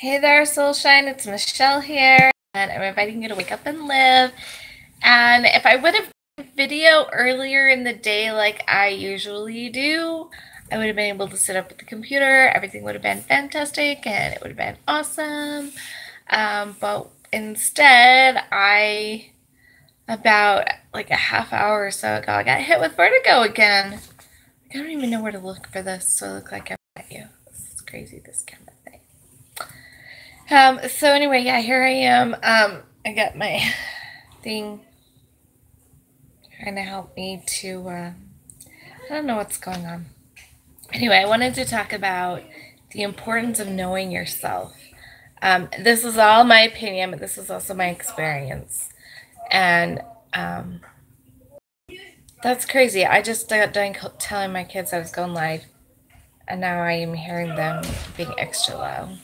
Hey there, Soulshine. It's Michelle here, and I'm inviting you to wake up and live. And if I would have done a video earlier in the day like I usually do, I would have been able to sit up at the computer. Everything would have been fantastic, and it would have been awesome. But instead, about like a half hour or so ago, I got hit with vertigo again. I don't even know where to look for this, so I look like I'm at you. This is crazy, this camera thing. So anyway, yeah, here I am. I got my thing trying to help me to, I don't know what's going on. Anyway, I wanted to talk about the importance of knowing yourself. This is all my opinion, but this is also my experience. And that's crazy. I just got done telling my kids I was going live, and now I am hearing them being extra loud.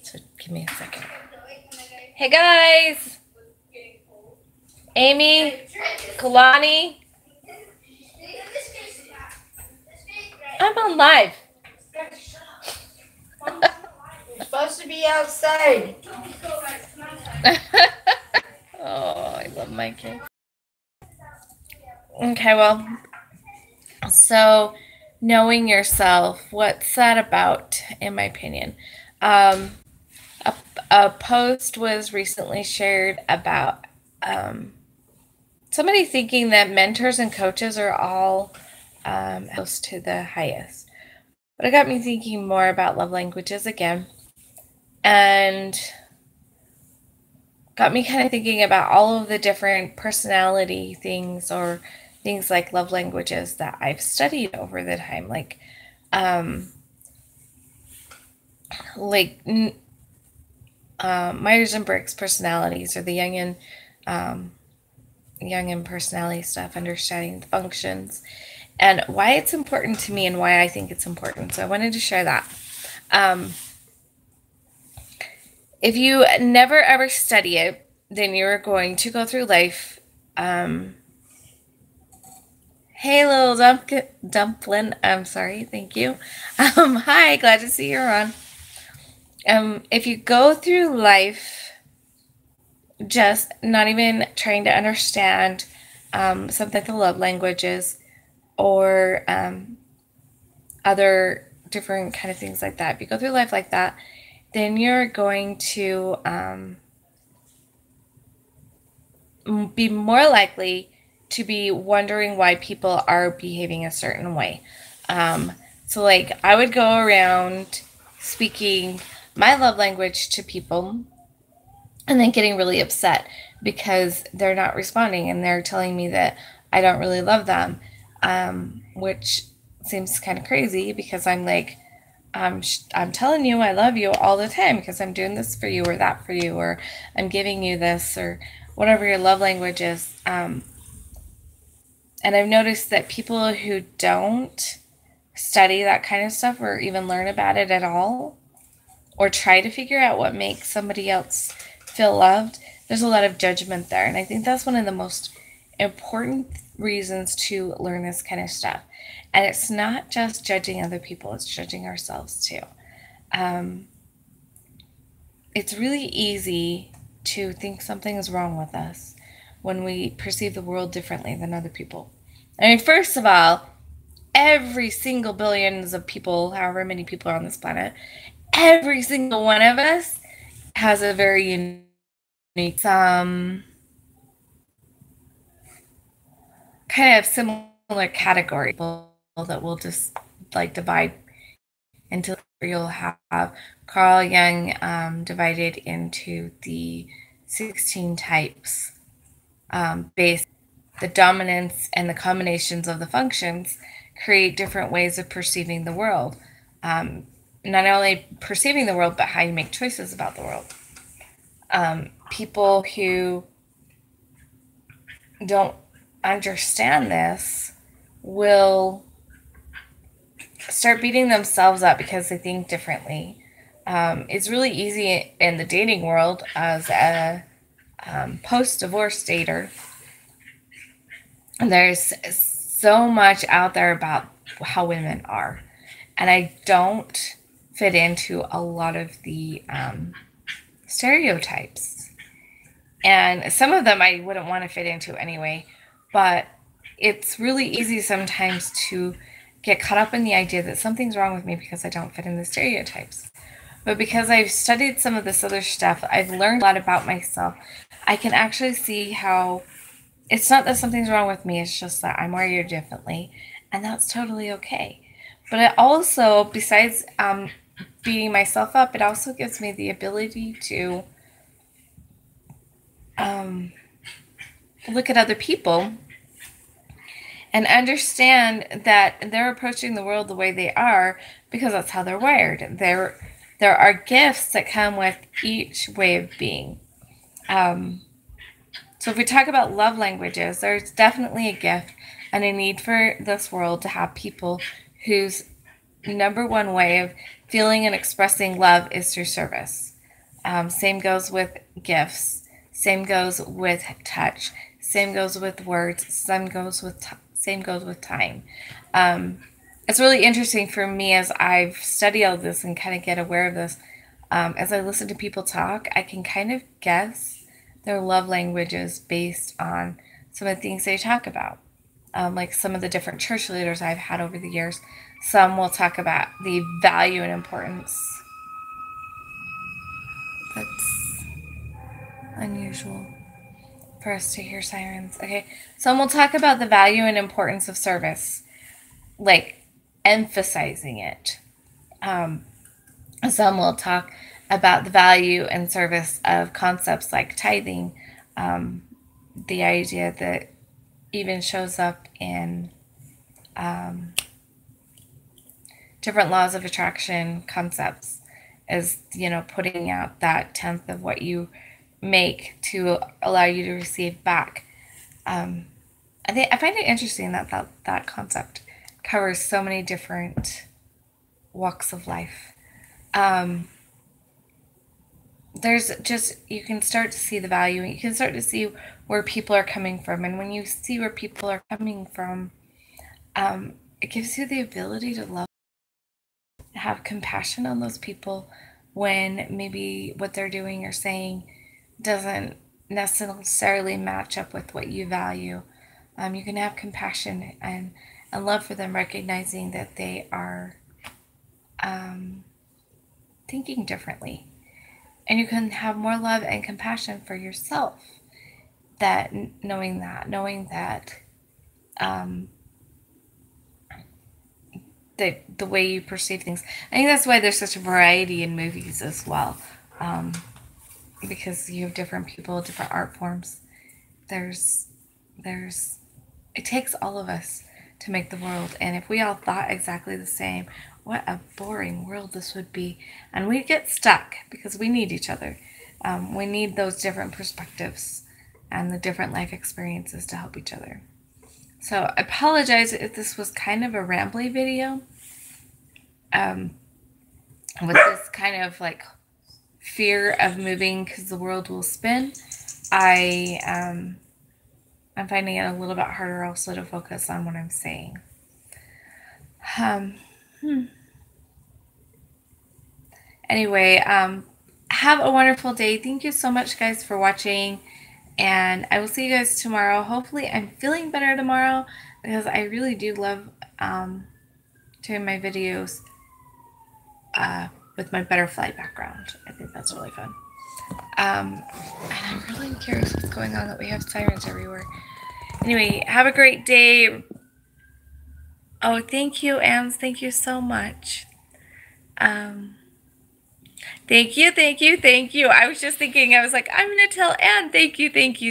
So give me a second. Hey guys! Amy, Kalani, I'm on live. You're supposed to be outside. Oh, I love my kids. Okay, well, so knowing yourself, what's that about, in my opinion? A post was recently shared about somebody thinking that mentors and coaches are all close to the highest. But it got me thinking more about love languages again, and got me kind of thinking about all of the different personality things or things like love languages that I've studied over the time, like Myers and Briggs personalities, or the Jungian personality stuff, understanding the functions, and why it's important to me and why I think it's important. So I wanted to share that. If you never ever study it, then you're going to go through life. Hey, little dumpling. I'm sorry. Thank you. Hi, glad to see you're on. If you go through life just not even trying to understand something like the love languages or other different kind of things like that, if you go through life like that, then you're going to be more likely to be wondering why people are behaving a certain way. So like I would go around speaking my love language to people and then getting really upset because they're not responding and they're telling me that I don't really love them, which seems kind of crazy because I'm like, I'm telling you I love you all the time because I'm doing this for you or that for you, or I'm giving you this, or whatever your love language is. And I've noticed that people who don't study that kind of stuff or even learn about it at all, or try to figure out what makes somebody else feel loved, there's a lot of judgment there. And I think that's one of the most important reasons to learn this kind of stuff. And it's not just judging other people, it's judging ourselves too. It's really easy to think something is wrong with us when we perceive the world differently than other people. I mean, first of all, every single billions of people, however many people are on this planet, every single one of us has a very unique, kind of similar category that we'll just like divide into. You'll have Carl Jung divided into the 16 types based. The dominance and the combinations of the functions create different ways of perceiving the world. Not only perceiving the world, but how you make choices about the world. People who don't understand this will start beating themselves up because they think differently. It's really easy in the dating world as a post-divorce dater. There's so much out there about how women are. And I don't fit into a lot of the stereotypes. And some of them I wouldn't want to fit into anyway, but it's really easy sometimes to get caught up in the idea that something's wrong with me because I don't fit in the stereotypes. But because I've studied some of this other stuff, I've learned a lot about myself. I can actually see how it's not that something's wrong with me, it's just that I'm wired differently, and that's totally okay. But it also, besides beating myself up, it also gives me the ability to look at other people and understand that they're approaching the world the way they are because that's how they're wired. There are gifts that come with each way of being. So if we talk about love languages, there's definitely a gift and a need for this world to have people whose number one way of feeling and expressing love is through service. Same goes with gifts. Same goes with touch. Same goes with words. Same goes with time. It's really interesting for me as I've studied all this and kind of get aware of this. As I listen to people talk, I can kind of guess their love languages based on some of the things they talk about. Like some of the different church leaders I've had over the years. Some will talk about the value and importance. That's unusual for us to hear sirens. Okay, some will talk about the value and importance of service, like emphasizing it. Some will talk about the value and service of concepts like tithing, the idea that even shows up in different laws of attraction concepts, as putting out that 10th of what you make to allow you to receive back. I find it interesting that concept covers so many different walks of life. There's just, you can start to see the value, and you can start to see where people are coming from. And when you see where people are coming from, it gives you the ability to love, have compassion on those people when maybe what they're doing or saying doesn't necessarily match up with what you value. You can have compassion and love for them, recognizing that they are thinking differently. And you can have more love and compassion for yourself, that knowing that the way you perceive things. I think that's why there's such a variety in movies as well, because you have different people, different art forms. It takes all of us to make the world, and if we all thought exactly the same, what a boring world this would be, and we'd get stuck because we need each other. We need those different perspectives and the different life experiences to help each other. So I apologize if this was kind of a rambly video, with this kind of like fear of moving because the world will spin. I'm finding it a little bit harder also to focus on what I'm saying. Anyway, have a wonderful day. Thank you so much, guys, for watching, and I will see you guys tomorrow. Hopefully I'm feeling better tomorrow, because I really do love doing my videos with my butterfly background. I think that's really fun. And I'm really curious what's going on that we have sirens everywhere. Anyway, have a great day. Oh, thank you, Anne. Thank you so much. Thank you. I was just thinking, I was like, I'm going to tell Anne, thank you. Thank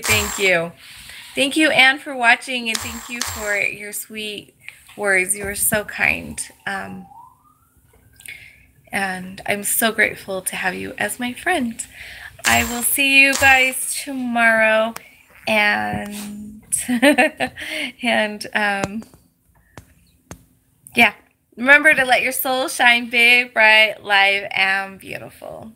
you, Anne, for watching, and thank you for your sweet words. You were so kind. And I'm so grateful to have you as my friend. I will see you guys tomorrow, and yeah, remember to let your soul shine big, bright, live, and beautiful.